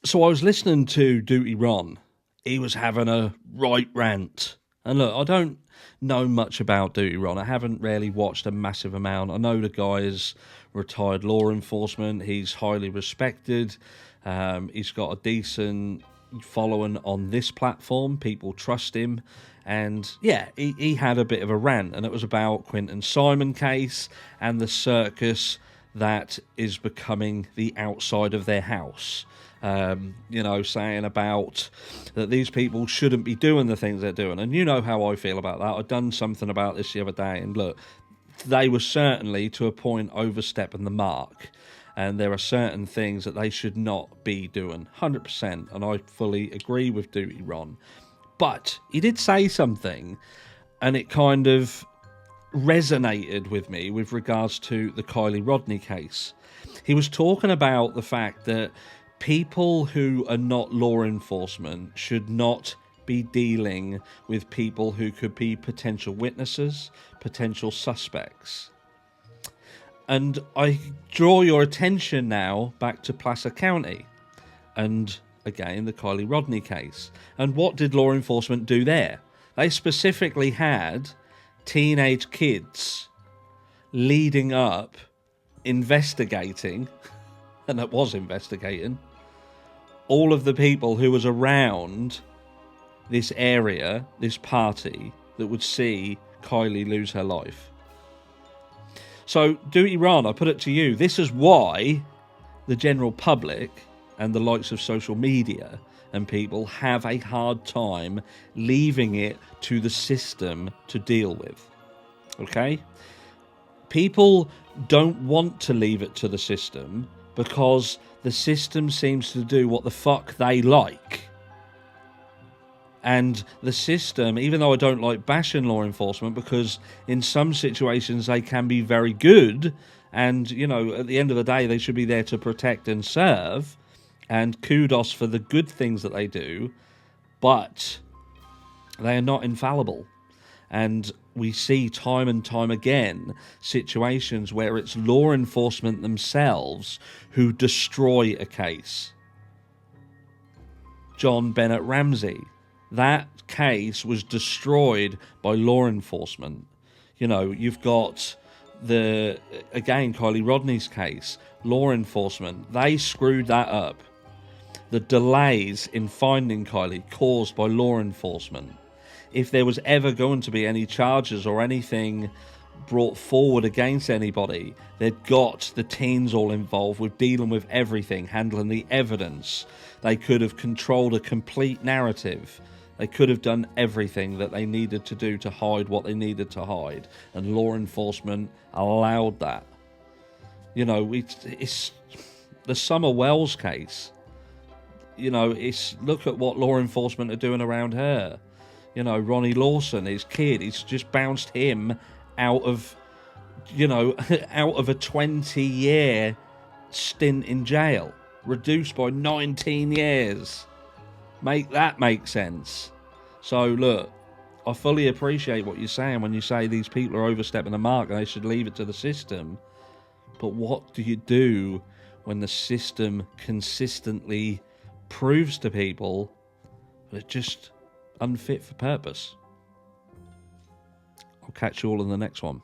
So I was listening to Daugherty Ron. He was having a right rant. And look, I don't know much about Daugherty Ron. I haven't really watched a massive amount. I know the guy is retired law enforcement. He's highly respected. He's got a decent following on this platform. People trust him. And yeah, he had a bit of a rant. And it was about Quinton Simon case and the circus that is becoming the outside of their house. Saying about that these people shouldn't be doing the things they're doing. And you know how I feel about that. I've done something about this the other day, and look, they were certainly, to a point, overstepping the mark. And there are certain things that they should not be doing, 100%. And I fully agree with Daugherty Ron. But he did say something, and it kind of resonated with me with regards to the Kylie Rodney case. He was talking about the fact that people who are not law enforcement should not be dealing with people who could be potential witnesses, potential suspects. And I draw your attention now back to Placer County and, again, the Kylie Rodney case. And what did law enforcement do there? They specifically had teenage kids leading up, investigating, and it was investigating, all of the people who was around this area, this party, that would see Kylie lose her life. So, Daugherty Ron, I put it to you, this is why the general public and the likes of social media and people have a hard time leaving it to the system to deal with. Okay? People don't want to leave it to the system because the system seems to do what the fuck they like. And the system, even though I don't like bashing law enforcement, because in some situations they can be very good, and, you know, at the end of the day, they should be there to protect and serve, and kudos for the good things that they do, but they are not infallible. And we see time and time again situations where it's law enforcement themselves who destroy a case. John Bennett Ramsey. That case was destroyed by law enforcement. You know, you've got Kylie Rodney's case. Law enforcement, they screwed that up. The delays in finding Kylie caused by law enforcement. If there was ever going to be any charges or anything brought forward against anybody, they'd got the teens all involved with dealing with everything, handling the evidence. They could have controlled a complete narrative. They could have done everything that they needed to do to hide what they needed to hide. And law enforcement allowed that. You know, it's the Summer Wells case. You know, look at what law enforcement are doing around her. You know, Ronnie Lawson, his kid, he's just bounced him out of a 20-year stint in jail, reduced by 19 years. Make that make sense. So, look, I fully appreciate what you're saying when you say these people are overstepping the mark and they should leave it to the system. But what do you do when the system consistently proves to people that it's just unfit for purpose? I'll catch you all in the next one.